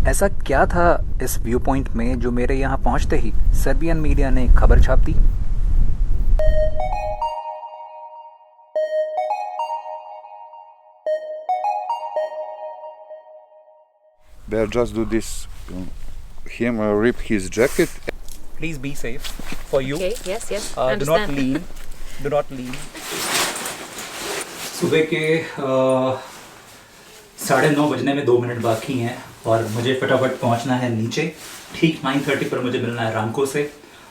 ऐसा क्या था इस व्यू पॉइंट में जो मेरे यहाँ पहुँचते ही सर्बियन मीडिया ने खबर छाप दी? They just do this. Him rip his jacket. Please be safe for you. Okay, yes, yes. Do not Understand. lean. Do not lean. सुबह के 9:30 बजने में 2 मिनट बाकी हैं और मुझे फटाफट पहुंचना है नीचे। ठीक 9:30 पर मुझे मिलना है रामको से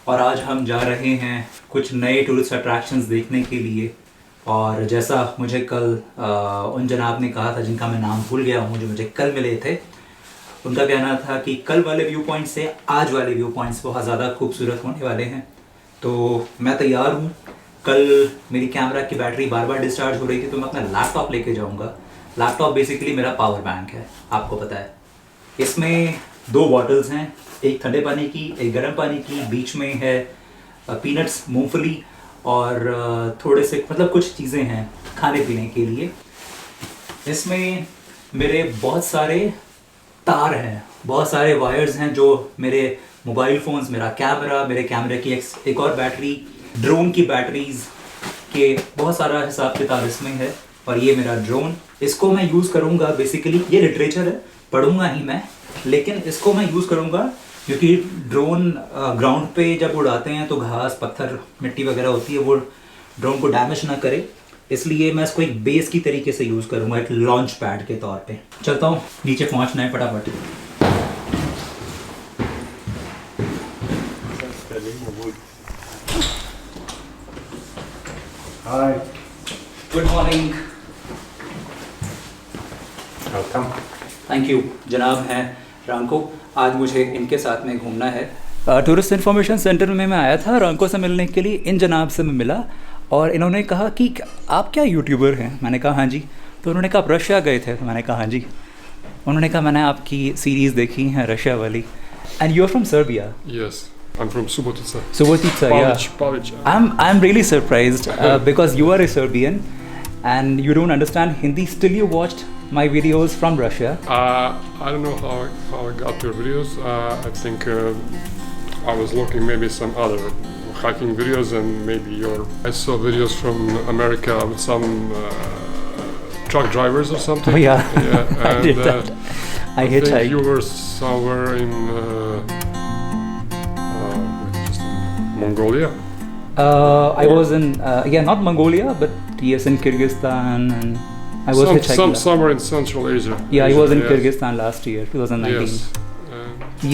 और आज हम जा रहे हैं कुछ नए टूरिस्ट अट्रैक्शंस देखने के लिए। और जैसा मुझे कल उन जनाब ने कहा था जिनका मैं नाम भूल गया हूँ, जो मुझे कल मिले थे, उनका कहना था कि कल वाले व्यू पॉइंट से आज वाले व्यू पॉइंट्स बहुत ज़्यादा खूबसूरत होने वाले हैं। तो मैं तैयार हूँ। कल मेरी कैमरा की बैटरी बार बार डिस्चार्ज हो रही थी तो मैं अपना लैपटॉप लेके जाऊँगा। लैपटॉप बेसिकली मेरा पावर बैंक है, आपको पता है। इसमें 2 बॉटल्स हैं, एक ठंडे पानी की, एक गर्म पानी की। बीच में है पीनट्स, मूंगफली और थोड़े से मतलब कुछ चीज़ें हैं खाने पीने के लिए। इसमें मेरे बहुत सारे तार हैं, बहुत सारे वायर्स हैं जो मेरे मोबाइल फ़ोन्स, मेरा कैमरा, मेरे कैमरे की एक और बैटरी, ड्रोन की बैटरीज के बहुत सारा हिसाब किताब इसमें है। और ये मेरा ड्रोन, इसको मैं यूज़ करूँगा बेसिकली, ये लिटरेचर है, पढ़ूँगा ही मैं, लेकिन इसको मैं यूज़ करूँगा क्योंकि ड्रोन ग्राउंड पे जब उड़ाते हैं तो घास, पत्थर, मिट्टी वगैरह होती है, वो ड्रोन को डैमेज ना करे, इसलिए मैं इसको एक बेस की तरीके से यूज़ करूँगा, एक लॉन्च पैड के तौर पे। चलता हूँ, नीचे पहुँचना है फटाफट। Hi. Good morning. Welcome. Thank you. जनाब हैं रांको, आज मुझे इनके साथ में घूमना है। टूरिस्ट इन्फॉर्मेशन सेंटर में मैं आया था रांको से मिलने के लिए। इन जनाब से मैं मिला और इन्होंने कहा कि आप क्या यूट्यूबर हैं? मैंने कहा हाँ जी। तो उन्होंने कहा आप रशिया गए थे? तो मैंने कहा हाँ जी। उन्होंने कहा मैंने आपकी सीरीज़ देखी है रशिया वाली। And you are from Serbia? Yes, I'm from Subotica. Subotica, yeah. Palic. I'm really surprised because you are a Serbian and you don't understand Hindi. Still, you watched my videos from Russia. I don't know how I got your videos. I think I was looking maybe some other hiking videos and maybe your. I saw videos from America with some truck drivers or something. Oh yeah, Yeah, I did that. I think hitchhiked. you were somewhere in Mongolia. I was in not Mongolia, but yes, in Kyrgyzstan, and I was hitchhiking. Somewhere in Central Asia. Yeah, I was in Yes. Kyrgyzstan last year, 2019. Yes.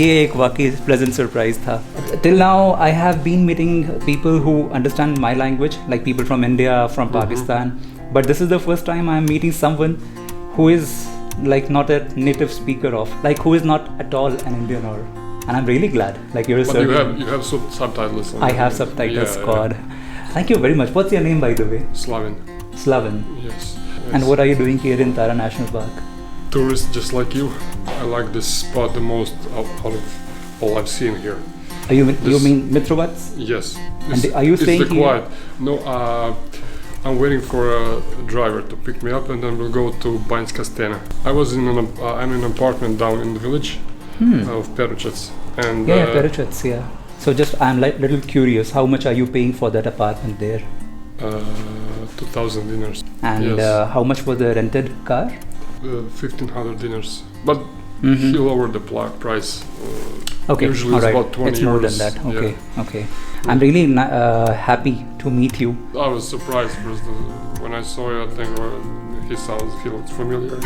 ये एक वाकई pleasant surprise था. Till now, I have been meeting people who understand my language, like people from India, from Pakistan. But this is the first time I am meeting someone who is like not a native speaker of, like who is not at all an Indian or. And I'm really glad. Like you're a But Serbian. you have subtitles. I have subtitles, Yeah, Scott. Thank you very much. What's your name, by the way? Slavin. Slaven. Yes. And what are you doing here in Tara National Park? Tourist just like you. I like this spot the most out of all I've seen here. Are you This- mean Mitrovac? Yes. And are you it's staying the here? quiet. No, I'm waiting for a driver to pick me up and then we'll go to Banjska Stena. I'm in an apartment down in the village of Peruchets. And Yeah, Peruchets, yeah. So just I'm like little curious. How much are you paying for that apartment there? 2,000 dinars. And Yes. how much for the rented car? 1,500 dinars. But Mhm. he lowered the price. Okay, Usually all it's right. about 20 It's more than euros. that. Okay, Yeah. okay. I'm really happy to meet you. I was surprised because when I saw you, I think he looks familiar.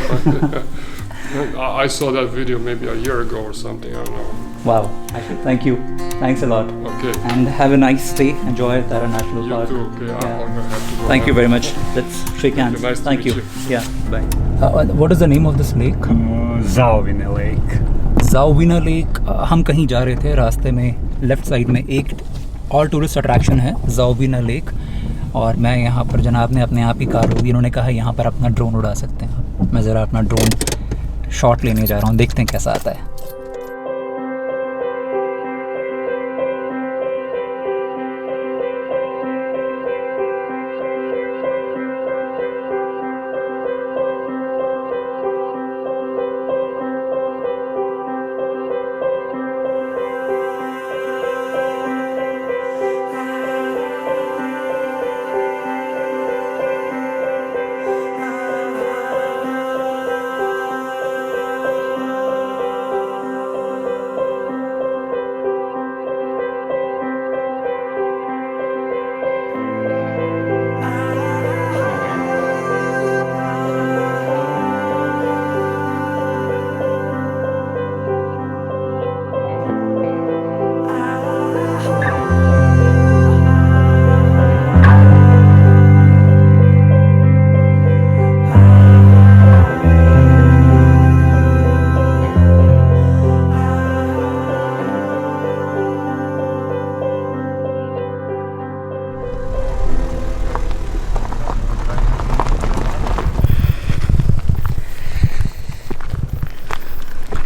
I saw that video maybe a year ago or something. I don't know. Wow. Thank you. Thanks a lot. Okay. And have a nice stay. Enjoy Tara National You Park. too. Okay. Yeah. I'm gonna have to go. Thank you now. very much. Let's shake hands. Nice to Thank meet you. you. Yeah. Bye. What is the name of this lake? Zauvine Lake. Zaovine lake. हम कहीं जा रहे थे, रास्ते में left side में एक और टूरिस्ट अट्रैक्शन है जाविना लेक, और मैं यहाँ पर जनाब ने अपने आप ही कार रोकी। इन्होंने कहा यहाँ पर अपना ड्रोन उड़ा सकते हैं। मैं ज़रा अपना ड्रोन शॉट लेने जा रहा हूँ, देखते हैं कैसा आता है।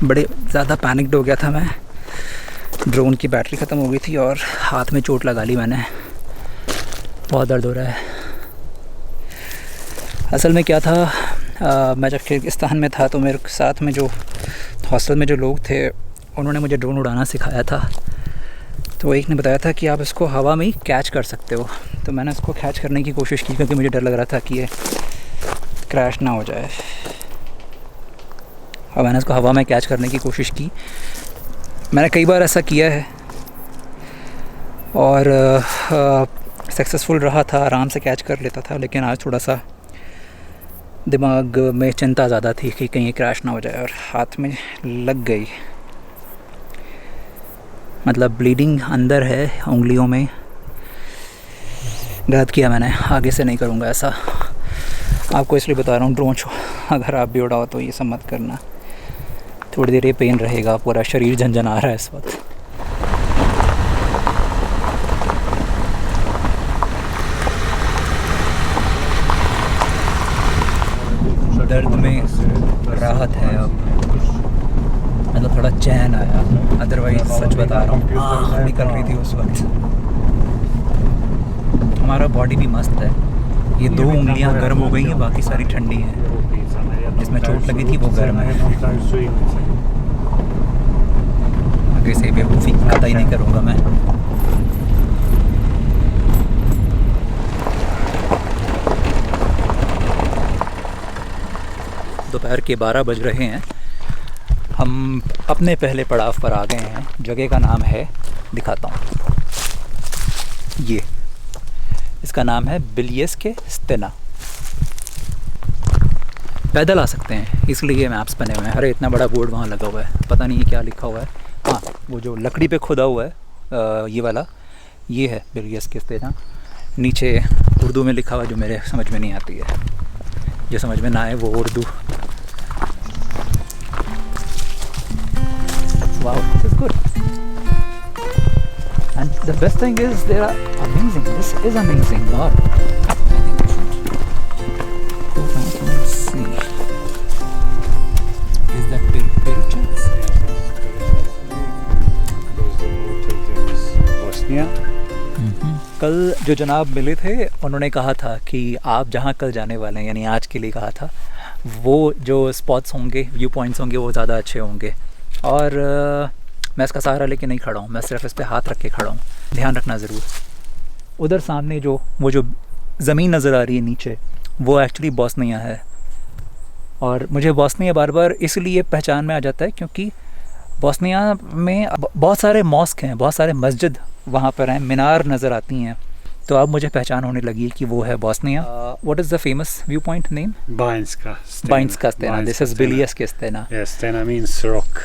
बड़े ज़्यादा पैनिक्ड हो गया था मैं। ड्रोन की बैटरी ख़त्म हो गई थी और हाथ में चोट लगा ली मैंने, बहुत दर्द हो रहा है। असल में क्या था, मैं जब किर्गिस्तान में था तो मेरे साथ में जो हॉस्टल में जो लोग थे उन्होंने मुझे ड्रोन उड़ाना सिखाया था। तो एक ने बताया था कि आप इसको हवा में ही कैच कर सकते हो। तो मैंने इसको कैच करने की कोशिश की क्योंकि मुझे डर लग रहा था कि ये क्रैश ना हो जाए। और मैंने इसको हवा में कैच करने की कोशिश की। मैंने कई बार ऐसा किया है और सक्सेसफुल रहा था, आराम से कैच कर लेता था। लेकिन आज थोड़ा सा दिमाग में चिंता ज़्यादा थी कि कहीं क्रैश ना हो जाए, और हाथ में लग गई। मतलब ब्लीडिंग अंदर है उंगलियों में। गलत किया मैंने, आगे से नहीं करूँगा ऐसा। आपको इसलिए बता रहा हूँ, ड्रोन शो अगर आप भी उड़ाओ तो ये सब मत करना। थोड़ी देर ये पेन रहेगा, पूरा शरीर झंझना रहा है इस वक्त। दर्द में राहत है अब, मतलब थोड़ा चैन आया। अदरवाइज सच बता रहा हूँ, आँख निकल रही थी उस वक्त। हमारा बॉडी भी मस्त है। ये 2 उंगलियां गर्म हो गई हैं, बाकी सारी ठंडी हैं। जिसमें चोट लगी थी वो गर्म है। आगे से बेवकूफ़ी कतई ही नहीं करूँगा मैं। दोपहर के 12 बज रहे हैं। हम अपने पहले पड़ाव पर आ गए हैं। जगह का नाम है, दिखाता हूँ, ये इसका नाम है बिलियस्के स्तेना। पैदल आ सकते हैं, इसलिए मैप्स बने हुए हैं। अरे इतना बड़ा बोर्ड वहाँ लगा हुआ है, पता नहीं क्या लिखा हुआ है। हाँ, वो जो लकड़ी पे खुदा हुआ है ये वाला, ये है बिलियस्के स्तेना। नीचे उर्दू में लिखा हुआ जो मेरे समझ में नहीं आती है। जो समझ में ना आए वो Urdu. Wow, this is good. And the best thing is they are amazing. This is amazing. God, I think we should go back and see. Is that Peruchans? Bosnia. कल जो जनाब मिले थे उन्होंने कहा था कि आप जहाँ कल जाने वाले हैं, यानी आज के लिए कहा था, वो जो स्पॉट्स होंगे, व्यू पॉइंट्स होंगे, वो ज़्यादा अच्छे होंगे। और मैं इसका सहारा लेके नहीं खड़ा हूँ, मैं सिर्फ इस पे हाथ रख के खड़ा हूँ। ध्यान रखना ज़रूर। उधर सामने वो जो ज़मीन नज़र आ रही है नीचे, वो एक्चुअली बोस्निया है। और मुझे बोस्निया बार बार इसलिए पहचान में आ जाता है क्योंकि बोस्निया में बहुत सारे मॉस्क हैं, बहुत सारे मस्जिद वहाँ पर हैं, मीनार नज़र आती हैं। तो अब मुझे पहचान होने लगी कि वो है Bosnia. What is the famous view point name? Bańska Stena. Bańska Stena. This is Bielsko Stena. Yes, Stena means rock.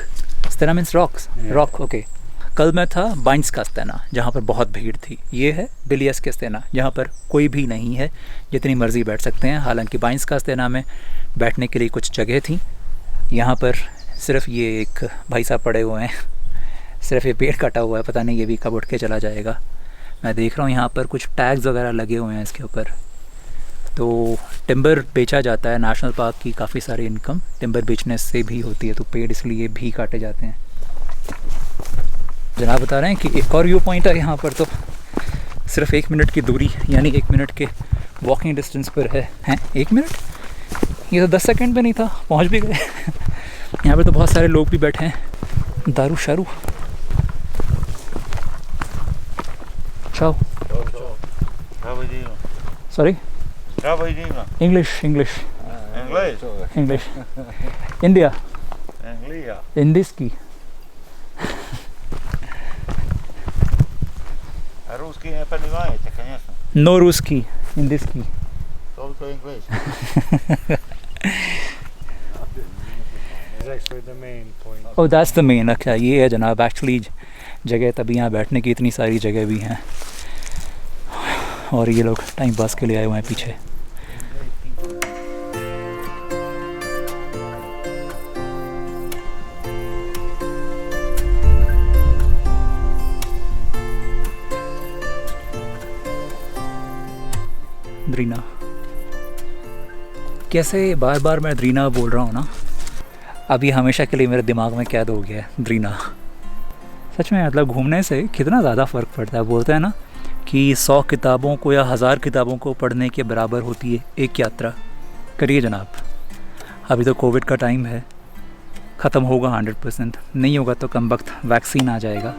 Stena means rocks. Yeah. Rock, okay. कल मैं था Bańska Stena, जहाँ पर बहुत भीड़ थी। ये है Bielsko Stena, जहाँ पर कोई भी नहीं है, जितनी मर्जी बैठ सकते हैं। हालांकि Bańska Stena में बैठने के लिए कुछ जगह थी। यहाँ पर सिर्फ ये एक भाई साहब पड़े हुए हैं, सिर्फ ये पेड़ कटा हुआ है, पता नहीं ये भी कब उठ के चला जाएगा। मैं देख रहा हूँ यहाँ पर कुछ टैग्स वगैरह लगे हुए हैं इसके ऊपर। तो टिम्बर बेचा जाता है। नेशनल पार्क की काफ़ी सारी इनकम टिम्बर बेचने से भी होती है, तो पेड़ इसलिए भी काटे जाते हैं। जनाब बता रहे हैं कि एक और व्यू पॉइंट है यहाँ पर, तो सिर्फ 1 मिनट की दूरी, यानी 1 मिनट के वॉकिंग डिस्टेंस पर है। हैं 1 मिनट? ये तो 10 सेकंड पे नहीं था, पहुँच भी गए। यहाँ पर तो बहुत सारे लोग भी बैठे हैं। दारू शारू। Ciao. Sorry? English. India. Indiski. Русский не понимаете, конечно. No русский, индийский. Только English. It's actually the main point. Oh, that's the main. अच्छा, ये है जनाब एक्चुअली जगह। तभी यहाँ बैठने की इतनी सारी जगह भी हैं। और ये लोग टाइम पास के लिए आए हुए हैं पीछे। द्रीना। कैसे बार बार मैं द्रीना बोल रहा हूँ ना। अभी हमेशा के लिए मेरे दिमाग में कैद हो गया है द्रीना। सच में मतलब घूमने से कितना ज़्यादा फ़र्क पड़ता है। बोलते हैं ना कि 100 किताबों को या 1000 किताबों को पढ़ने के बराबर होती है एक यात्रा। करिए जनाब। अभी तो कोविड का टाइम है, ख़त्म होगा 100%, नहीं होगा तो कम वक्त वैक्सीन आ जाएगा।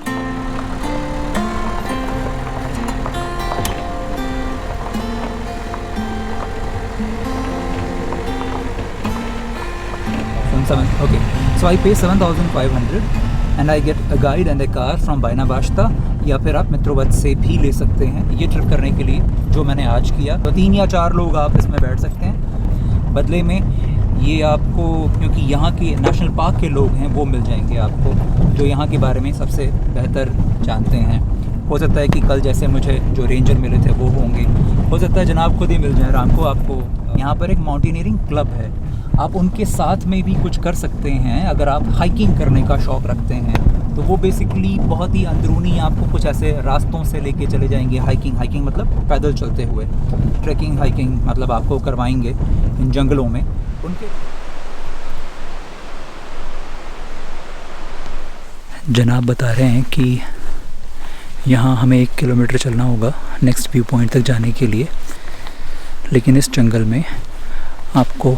Okay, so I pay 7,500 and I get a guide and a car from बायना बाश्ता, या फिर आप मित्रोवत से भी ले सकते हैं ये ट्रिप करने के लिए जो मैंने आज किया। तो 3 या 4 लोग आप इसमें बैठ सकते हैं। बदले में ये आपको, क्योंकि यहाँ के नेशनल पार्क के लोग हैं वो मिल जाएंगे आपको, जो यहाँ के बारे में सबसे बेहतर जानते हैं। हो सकता है कि कल जैसे मुझे जो रेंजर मिले थे वो होंगे, हो सकता है जनाब खुद ही मिल जाए राम को। आपको यहाँ पर एक माउंटेनियरिंग क्लब है, आप उनके साथ में भी कुछ कर सकते हैं अगर आप हाइकिंग करने का शौक़ रखते हैं। तो वो बेसिकली बहुत ही अंदरूनी आपको कुछ ऐसे रास्तों से लेके चले जाएंगे। हाइकिंग मतलब पैदल चलते हुए, ट्रैकिंग हाइकिंग मतलब आपको करवाएंगे इन जंगलों में। उनके जनाब बता रहे हैं कि यहाँ हमें 1 किलोमीटर चलना होगा नेक्स्ट व्यू पॉइंट तक जाने के लिए, लेकिन इस जंगल में आपको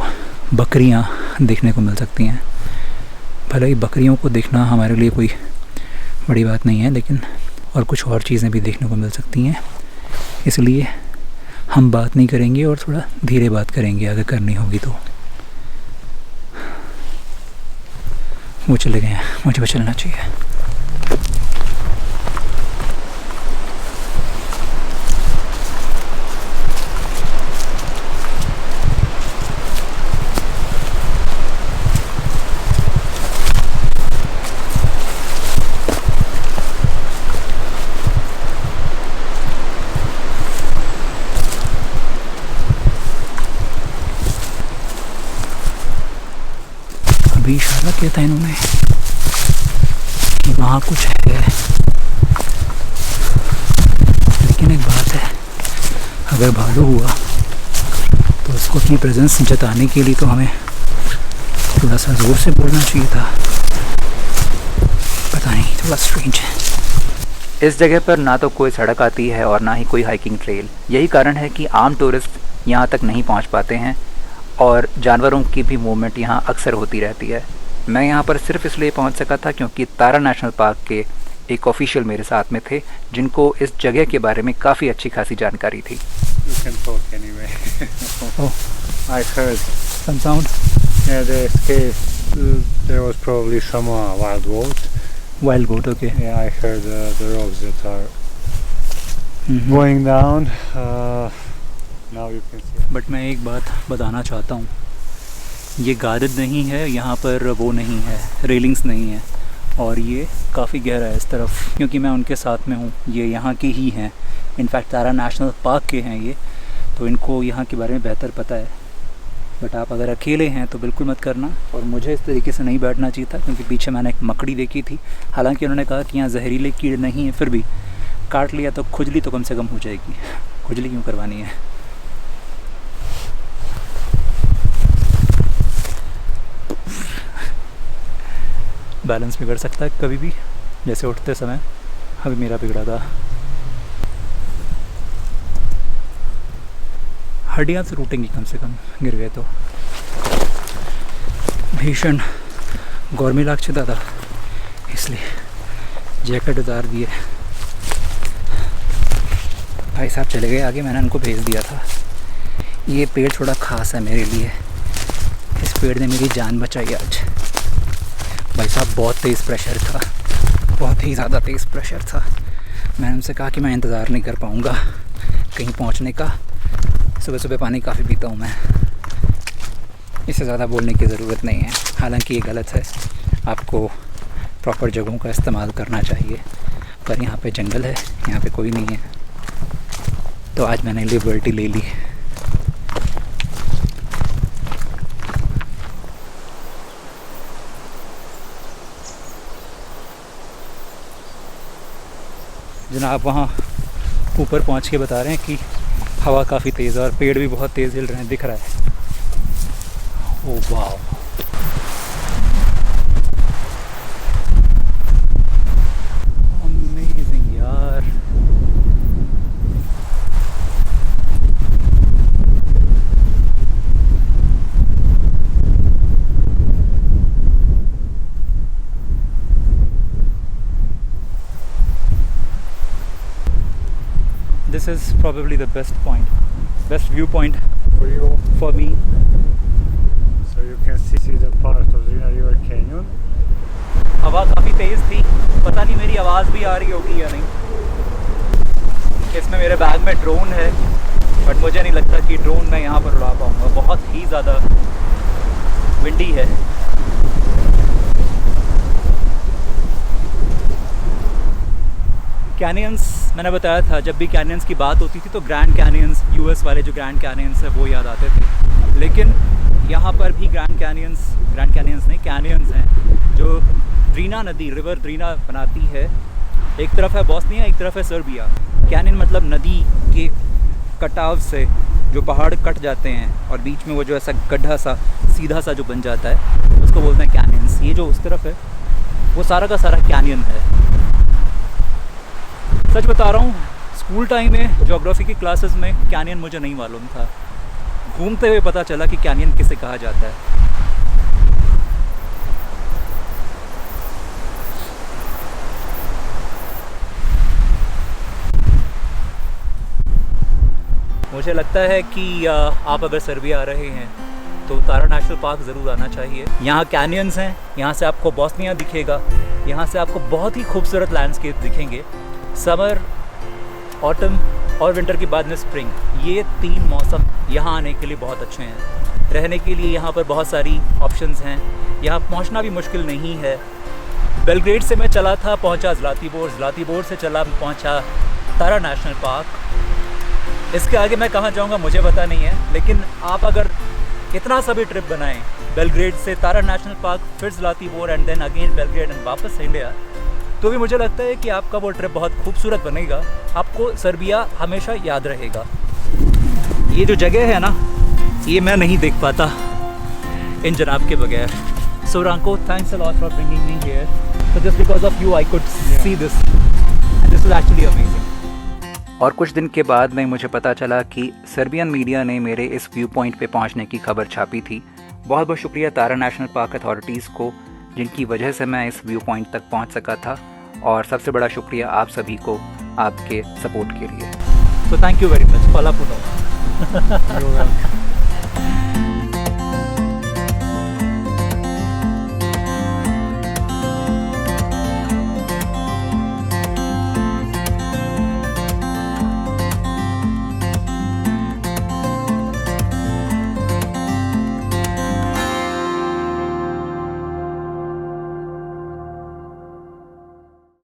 बकरियाँ देखने को मिल सकती हैं। भले ही बकरियों को देखना हमारे लिए कोई बड़ी बात नहीं है, लेकिन और कुछ और चीज़ें भी देखने को मिल सकती हैं। इसलिए हम बात नहीं करेंगे और थोड़ा धीरे बात करेंगे अगर करनी होगी तो। वो चले गए हैं, मुझे भी चलना चाहिए। अभी इशारा किया था इन्होंने कि वहाँ कुछ है, लेकिन एक बात है, अगर भालू हुआ तो उसको अपनी प्रेजेंस जताने के लिए तो हमें थोड़ा सा ज़ोर से बोलना चाहिए था। पता नहीं, थोड़ा स्ट्रेंज है। इस जगह पर ना तो कोई सड़क आती है और ना ही कोई हाइकिंग ट्रेल। यही कारण है कि आम टूरिस्ट यहाँ तक नहीं पहुँच पाते हैं और जानवरों की भी मूवमेंट यहाँ अक्सर होती रहती है। मैं यहाँ पर सिर्फ इसलिए पहुँच सका था क्योंकि तारा नेशनल पार्क के एक ऑफिशियल मेरे साथ में थे जिनको इस जगह के बारे में काफ़ी अच्छी खासी जानकारी थी। You can talk anyway. Oh, I heard. some sound. Yeah, they escaped. There was probably some wild goat. Wild goat, okay. Yeah, I heard the rocks that are going down. Now you can see. But मैं एक बात बताना चाहता हूँ, ये garden नहीं है, यहाँ पर वो नहीं है, रेलिंग्स नहीं है, और ये काफ़ी गहरा है इस तरफ, क्योंकि मैं उनके साथ में हूँ। ये यहाँ के ही हैं, इनफैक्ट तारा नेशनल पार्क के हैं ये, तो इनको यहाँ के बारे में बेहतर पता है। बट आप अगर अकेले हैं तो बिल्कुल मत करना। और मुझे इस तरीके से नहीं बैठना चाहिए था, क्योंकि पीछे मैंने एक मकड़ी देखी थी। हालांकि उन्होंने कहा कि यहाँ जहरीले कीड़े नहीं हैं, फिर भी काट लिया तो खुजली तो कम से कम हो जाएगी। खुजली क्यों करवानी है। बैलेंस बिगड़ सकता है कभी भी, जैसे उठते समय अभी मेरा बिगड़ा था। हड्डियाँ तो टूटेंगी कम से कम, गिर गए तो। भीषण गर्मी लागছে दादा, इसलिए जैकेट उतार दिए। भाई साहब चले गए आगे, मैंने उनको भेज दिया था। ये पेड़ थोड़ा ख़ास है मेरे लिए, इस पेड़ ने मेरी जान बचाई आज। भाई साहब बहुत तेज़ प्रेशर था, बहुत ही ज़्यादा तेज़ प्रेशर था। मैंने उनसे कहा कि मैं इंतज़ार नहीं कर पाऊँगा कहीं पहुँचने का। सुबह सुबह पानी काफ़ी पीता हूँ मैं, इससे ज़्यादा बोलने की ज़रूरत नहीं है। हालांकि ये गलत है, आपको प्रॉपर जगहों का इस्तेमाल करना चाहिए, पर यहाँ पे जंगल है, यहाँ पे कोई नहीं है, तो आज मैंने लिबर्टी ले ली। जनाब वहाँ ऊपर पहुँच के बता रहे हैं कि हवा काफ़ी तेज़ है और पेड़ भी बहुत तेज़ हिल रहे हैं, दिख रहा है। ओह वाह, this is probably the best viewpoint For you, for me. so you can see the part of Drina River Canyon. हवा काफ़ी तेज़ थी, पता नहीं मेरी आवाज़ भी आ रही होगी या नहीं। इसमें मेरे बैग में ड्रोन है, बट मुझे नहीं लगता कि ड्रोन मैं यहाँ पर उड़ा पाऊँगा, बहुत ही ज़्यादा विंडी है। कैनियंस, मैंने बताया था जब भी कैनियंस की बात होती थी तो ग्रैंड कैनियंस, यूएस वाले जो ग्रैंड कैनियंस है वो याद आते थे, लेकिन यहाँ पर भी ग्रैंड कैनियंस नहीं, कैनियंस हैं जो ड्रीना नदी, रिवर ड्रीना बनाती है। एक तरफ है बॉस्निया, एक तरफ है सर्बिया। कैनियन मतलब नदी के कटाव से जो पहाड़ कट जाते हैं और बीच में वो जो ऐसा गड्ढा सा सीधा सा जो बन जाता है उसको बोलते हैं कैनियंस। ये जो उस तरफ है वो सारा का सारा कैनियन है। सच बता रहा हूँ, स्कूल टाइम में ज्योग्राफी की क्लासेस में कैनियन मुझे नहीं मालूम था, घूमते हुए पता चला कि कैनियन किसे कहा जाता है। मुझे लगता है कि आप अगर सर्बिया आ रहे हैं तो तारा नेशनल पार्क ज़रूर आना चाहिए। यहाँ कैनियंस हैं, यहाँ से आपको बॉस्निया दिखेगा, यहाँ से आपको बहुत ही खूबसूरत लैंडस्केप दिखेंगे। समर, ऑटम और विंटर के बाद में स्प्रिंग, ये 3 मौसम यहाँ आने के लिए बहुत अच्छे हैं। रहने के लिए यहाँ पर बहुत सारी ऑप्शंस हैं, यहाँ पहुँचना भी मुश्किल नहीं है। बेलग्रेड से मैं चला था, पहुँचा ज़्लातिबोर से चला पहुँचा तारा नेशनल पार्क। इसके आगे मैं कहाँ जाऊँगा मुझे पता नहीं है, लेकिन आप अगर इतना सा भी ट्रिप बनाएं, बेलग्रेड से तारा नेशनल पार्क, फिर Zlatibor and then again Belgrade and वापस इंडिया, तो भी मुझे लगता है कि आपका वो ट्रिप बहुत खूबसूरत बनेगा। आपको सर्बिया हमेशा याद रहेगा। ये जो जगह है ना, ये मैं नहीं देख पाता इन जनाब के बगैर। So Ranko, thanks a lot for bringing me here. So just because of you I could see this and this is actually amazing. और कुछ दिन के बाद में मुझे पता चला कि सर्बियन मीडिया ने मेरे इस व्यू पॉइंट पे पहुंचने की खबर छापी थी। बहुत बहुत शुक्रिया तारा नेशनल पार्क अथॉरिटीज़ को, जिनकी वजह से मैं इस व्यू पॉइंट तक पहुंच सका था। और सबसे बड़ा शुक्रिया आप सभी को आपके सपोर्ट के लिए। So thank you very much. पलापुनो।